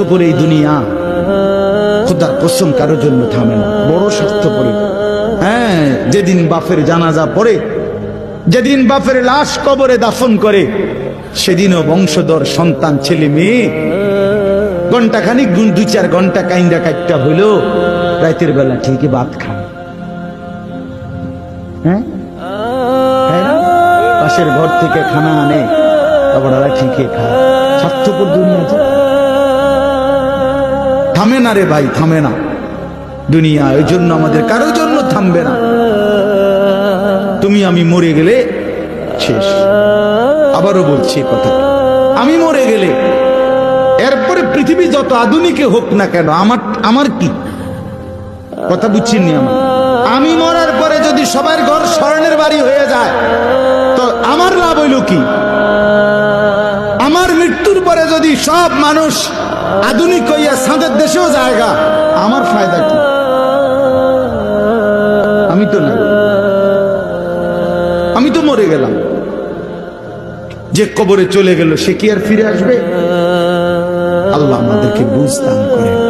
স্বার্থপর এই দুনিয়া, খোদার কসম কারোর জন্য থামে না, বড় স্বার্থপর। হ্যাঁ, যেদিন বাপের জানাজা পড়ে, যেদিন বাপের লাশ কবরে দাফন করে, সেদিনও বংশধর সন্তান ছেলে মেয়ে ঘন্টাখানিক 2-4 ঘন্টা কাইন্দা কাটটা হইলো রাতের বেলা ঠিকই ভাত খায়। হ্যাঁ, পাশের ঘর থেকে খানা আনে, তারপর ঠিকই খায়। স্বার্থপর দুনিয়া যে থামে না রে ভাই, থামে না দুনিয়া। ওই জন্য আমাদের কারোর জন্য থামবে না। তুমি আমি মরে গেলে শেষ। আবারও বলছি কথা, আমি মরে গেলে এরপরে পৃথিবী যত আধুনিক হোক না কেন, আমার কি কথা বুঝছেন? আমি মরার পরে যদি সবার ঘর স্বর্ণের বাড়ি হয়ে যায় তো আমার লাভ হইল কি? আমার মৃত্যুর পরে যদি সব মানুষ আধুনিক হইয়া সাঁদের দেশেও জায়গা, আমার ফায়দা কি? আমি তো না, আমি তো মরে গেলাম। যে কবরে চলে গেল সে কি আর ফিরে আসবে? আল্লাহ আমাদেরকে বুঝ দান করেন।